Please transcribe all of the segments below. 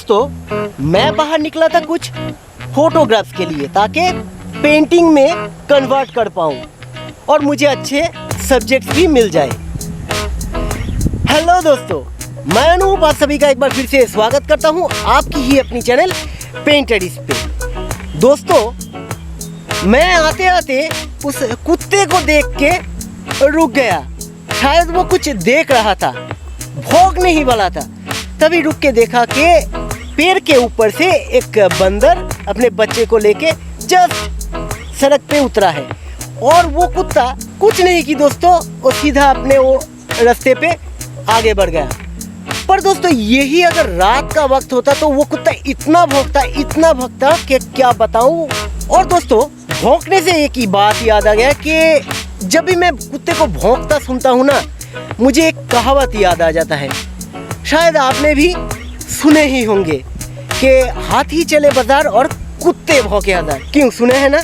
दोस्तों मैं बाहर निकला था कुछ फोटोग्राफ्स के लिए ताकि पेंटिंग में कन्वर्ट कर पाऊँ और मुझे अच्छे सब्जेक्ट्स भी मिल जाए। हेलो दोस्तों, मैं अनूप आप सभी का एक बार फिर से स्वागत करता हूँ आपकी ही अपनी चैनल पेंट एडिट्स पे। दोस्तों मैं आते आते उस कुत्ते को देख के रुक गया। शायद वो कुछ देख रहा था, भौंकने ही वाला था। तभी रुक के देखा कि पेड़ के ऊपर से एक बंदर अपने बच्चे को लेके जस्ट सड़क पे उतरा है और वो कुत्ता कुछ नहीं की दोस्तों, वो सीधा अपने वो रास्ते पे आगे बढ़ गया। पर दोस्तों यही अगर रात का वक्त होता तो वो कुत्ता इतना भौंकता कि क्या बताऊं। और दोस्तों भौंकने से एक ही बात याद आ गया कि जब भी मैं कुत्ते को भौंकता सुनता हूँ ना, मुझे एक कहावत याद आ जाता है। शायद आपने भी सुने ही होंगे कि हाथी चले बाजार और कुत्ते भौंके हजार। क्यों सुने हैं ना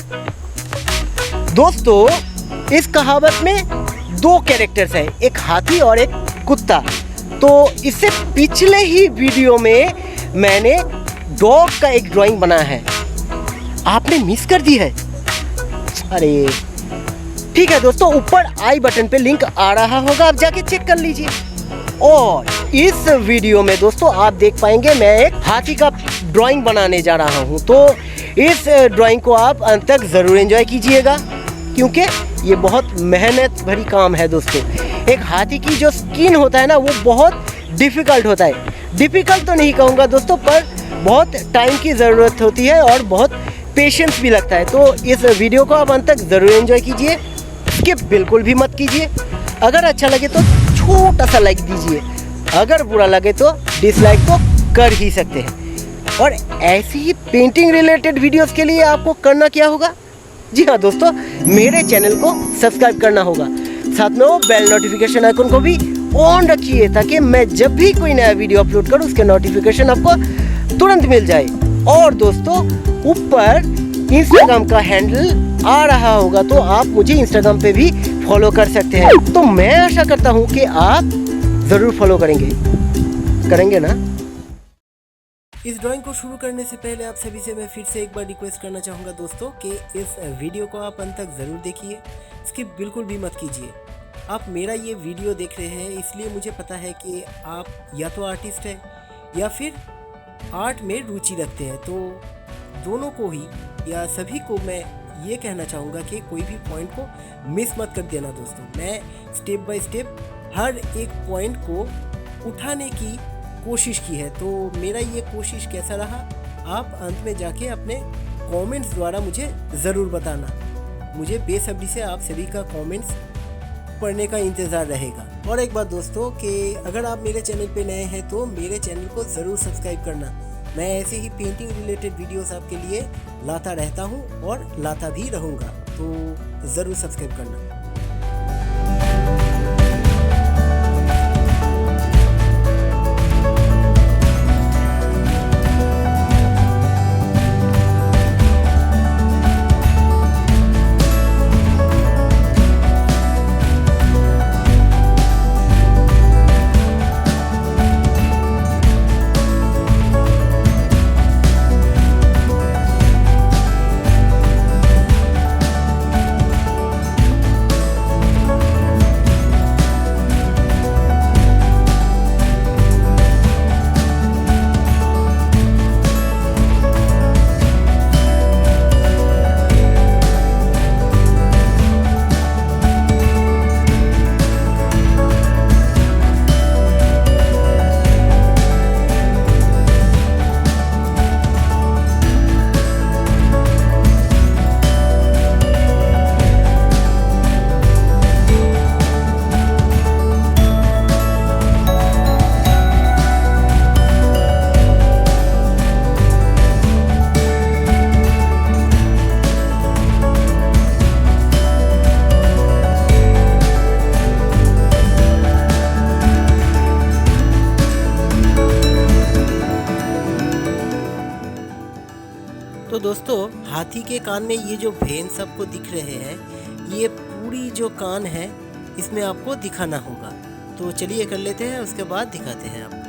दोस्तों। इस कहावत में दो कैरेक्टर्स हैं, एक हाथी और एक कुत्ता। तो इससे पिछले ही वीडियो में मैंने डॉग का एक ड्राइंग बनाया है, आपने मिस कर दी है। अरे ठीक है दोस्तों, ऊपर आई बटन पे लिंक आ रहा होगा, आप जाके चेक कर लीजिए। और इस वीडियो में दोस्तों आप देख पाएंगे मैं एक हाथी का ड्राइंग बनाने जा रहा हूं। तो इस ड्राइंग को आप अंत तक ज़रूर एंजॉय कीजिएगा क्योंकि ये बहुत मेहनत भरी काम है दोस्तों। एक हाथी की जो स्किन होता है ना, वो बहुत डिफ़िकल्ट होता है। डिफ़िकल्ट तो नहीं कहूँगा दोस्तों, पर बहुत टाइम की ज़रूरत होती है और बहुत पेशेंस भी लगता है। तो इस वीडियो को आप अंत तक ज़रूर एंजॉय कीजिए, स्किप बिल्कुल भी मत कीजिए। अगर अच्छा लगे तो छोटा सा लाइक दीजिए, अगर बुरा लगे तो डिसलाइक तो कर ही सकते हैं। और ऐसी ही पेंटिंग रिलेटेड वीडियोस के लिए आपको करना क्या होगा? जी हाँ दोस्तों, मेरे चैनल को सब्सक्राइब करना होगा, साथ में वो बेल नोटिफिकेशन आइकन को भी ऑन रखिए ताकि मैं जब भी कोई नया वीडियो अपलोड करूँ उसके नोटिफिकेशन आपको तुरंत मिल जाए। और दोस्तों ऊपर इंस्टाग्राम का हैंडल आ रहा होगा, तो आप मुझे इंस्टाग्राम पे भी फॉलो कर सकते हैं। तो मैं आशा करता हूँ कि आप ज़रूर फॉलो करेंगे ना। इस ड्राइंग को शुरू करने से पहले आप सभी से मैं फिर से एक बार रिक्वेस्ट करना चाहूँगा दोस्तों कि इस वीडियो को आप अंत तक ज़रूर देखिए, स्किप बिल्कुल भी मत कीजिए। आप मेरा ये वीडियो देख रहे हैं इसलिए मुझे पता है कि आप या तो आर्टिस्ट हैं या फिर आर्ट में रुचि रखते हैं। तो दोनों को ही या सभी को मैं ये कहना चाहूँगा कि कोई भी पॉइंट को मिस मत कर देना दोस्तों। मैं स्टेप बाय स्टेप हर एक पॉइंट को उठाने की कोशिश की है। तो मेरा ये कोशिश कैसा रहा आप अंत में जाके अपने कमेंट्स द्वारा मुझे ज़रूर बताना। मुझे बेसब्री से आप सभी का कमेंट्स पढ़ने का इंतज़ार रहेगा। और एक बात दोस्तों कि अगर आप मेरे चैनल पे नए हैं तो मेरे चैनल को ज़रूर सब्सक्राइब करना। मैं ऐसे ही पेंटिंग रिलेटेड वीडियोस आपके लिए लाता रहता हूँ और लाता भी रहूँगा, तो ज़रूर सब्सक्राइब करना। तो दोस्तों हाथी के कान में ये जो वेन सबको दिख रहे हैं, ये पूरी जो कान है इसमें आपको दिखाना होगा। तो चलिए कर लेते हैं, उसके बाद दिखाते हैं आपको।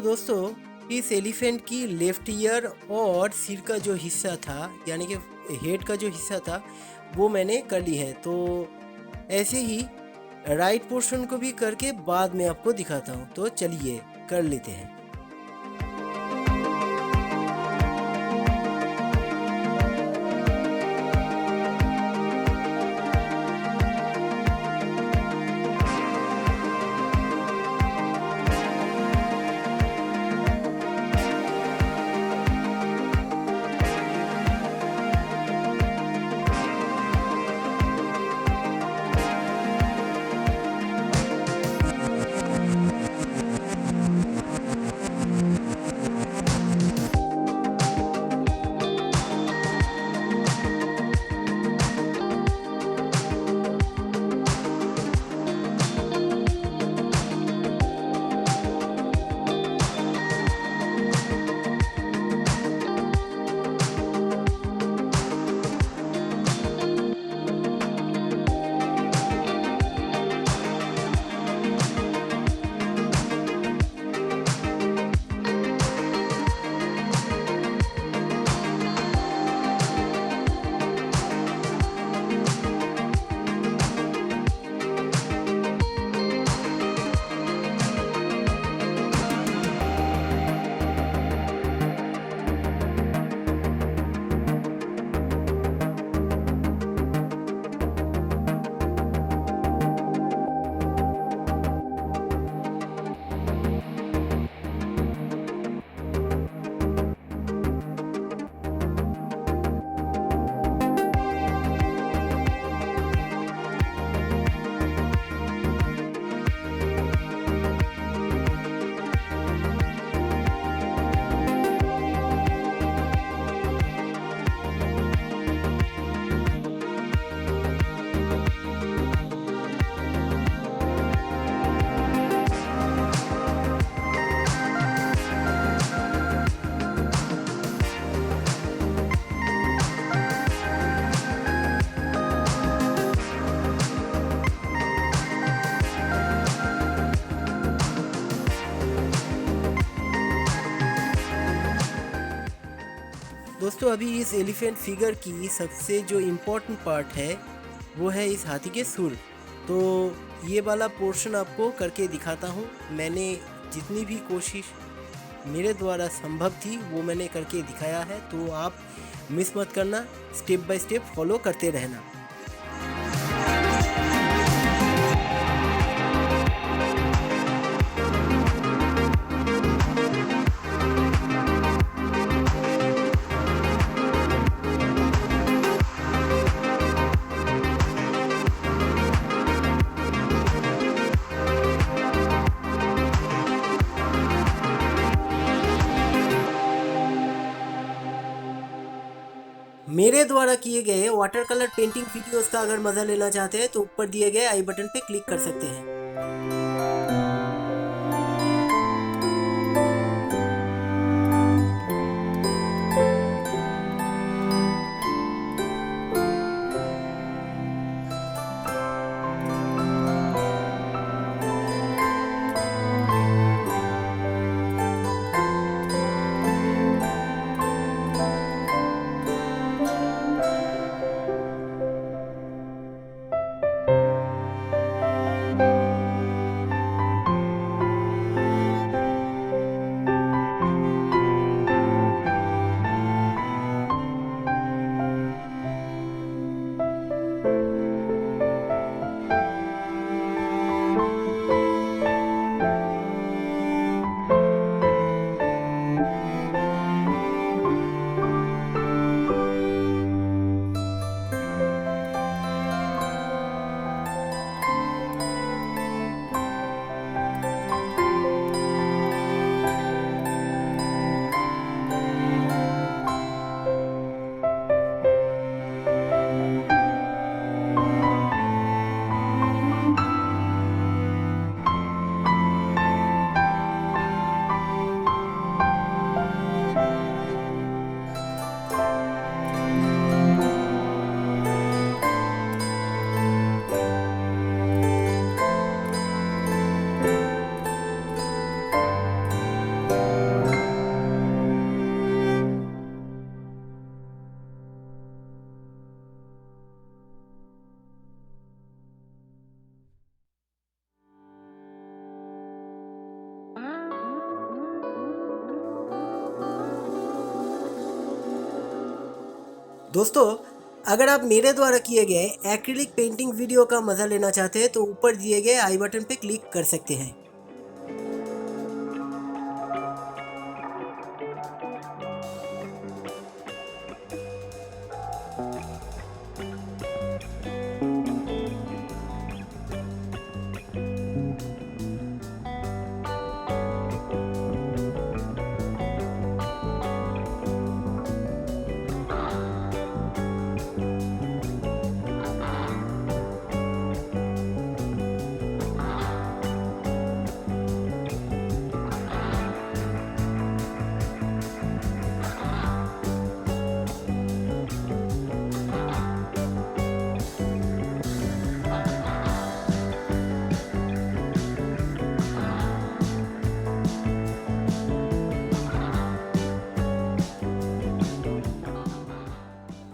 दोस्तों, इस एलिफेंट की लेफ्ट ईयर और सिर का जो हिस्सा था, यानी कि हेड का जो हिस्सा था, वो मैंने कर ली है। तो ऐसे ही राइट पोर्शन को भी करके बाद में आपको दिखाता हूँ। तो चलिए कर लेते हैं। दोस्तों, अभी इस एलिफेंट फिगर की सबसे जो इम्पोर्टेंट पार्ट है वो है इस हाथी के सुर। तो ये वाला पोर्शन आपको करके दिखाता हूँ। मैंने जितनी भी कोशिश मेरे द्वारा संभव थी वो मैंने करके दिखाया है। तो आप मिस मत करना, स्टेप बाय स्टेप फॉलो करते रहना। मेरे द्वारा किए गए वाटर कलर पेंटिंग वीडियोस का अगर मजा लेना चाहते हैं तो ऊपर दिए गए आई बटन पे क्लिक कर सकते हैं। दोस्तों, अगर आप मेरे द्वारा किए गए एक्रिलिक पेंटिंग वीडियो का मज़ा लेना चाहते हैं तो ऊपर दिए गए आई बटन पे क्लिक कर सकते हैं।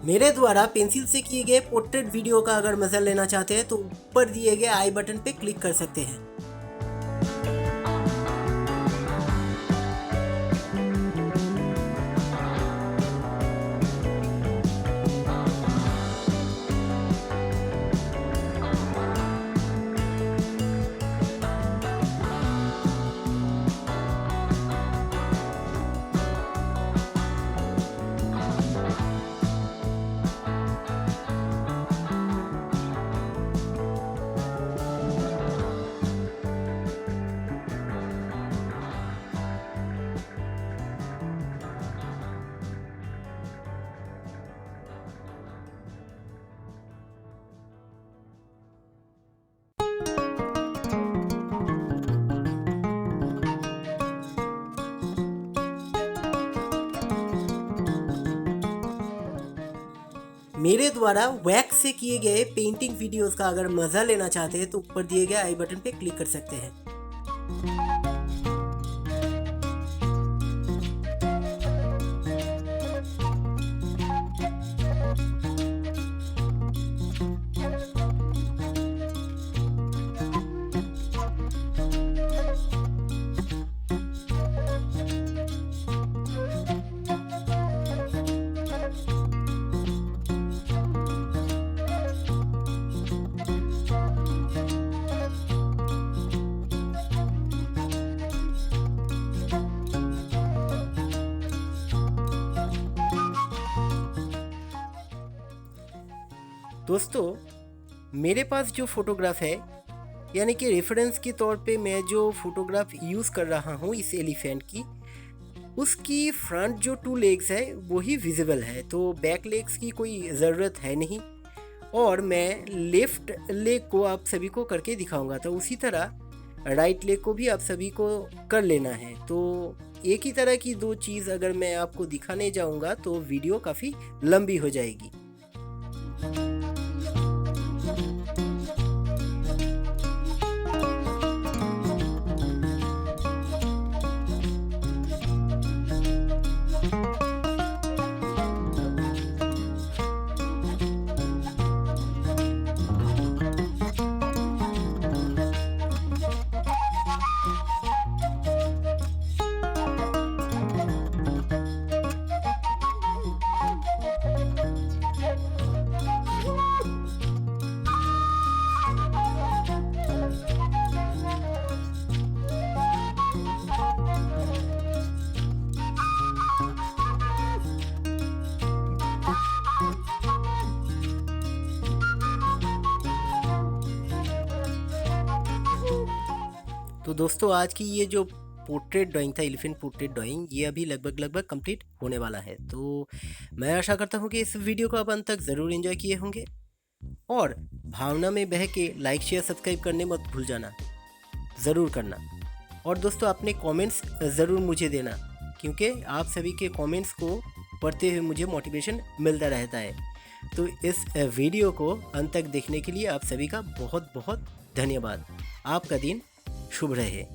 मेरे द्वारा पेंसिल से किए गए पोर्ट्रेट वीडियो का अगर मज़ा लेना चाहते हैं तो ऊपर दिए गए आई बटन पे क्लिक कर सकते हैं। मेरे द्वारा वैक्स से किए गए पेंटिंग वीडियोस का अगर मज़ा लेना चाहते हैं तो ऊपर दिए गए आई बटन पे क्लिक कर सकते हैं। दोस्तों, मेरे पास जो फोटोग्राफ है यानी कि रेफरेंस के तौर पे मैं जो फोटोग्राफ यूज़ कर रहा हूँ इस एलिफेंट की, उसकी फ्रंट जो 2 लेग्स है वो ही विजिबल है, तो बैक लेग्स की कोई ज़रूरत है नहीं। और मैं लेफ़्ट लेग को आप सभी को करके दिखाऊंगा, तो उसी तरह राइट लेग को भी आप सभी को कर लेना है। तो एक ही तरह की 2 चीज़ अगर मैं आपको दिखाने जाऊंगा तो वीडियो काफ़ी लंबी हो जाएगी। तो दोस्तों, आज की ये जो पोर्ट्रेट ड्राइंग था, एलिफेंट पोर्ट्रेट ड्राइंग, ये अभी लगभग कंप्लीट होने वाला है। तो मैं आशा करता हूँ कि इस वीडियो को आप अंत तक ज़रूर एंजॉय किए होंगे और भावना में बह के लाइक शेयर सब्सक्राइब करने मत भूल जाना, ज़रूर करना। और दोस्तों, अपने कमेंट्स ज़रूर मुझे देना, क्योंकि आप सभी के कमेंट्स को पढ़ते हुए मुझे मोटिवेशन मिलता रहता है। तो इस वीडियो को अंत तक देखने के लिए आप सभी का बहुत बहुत धन्यवाद। आपका दिन शुभ रहे।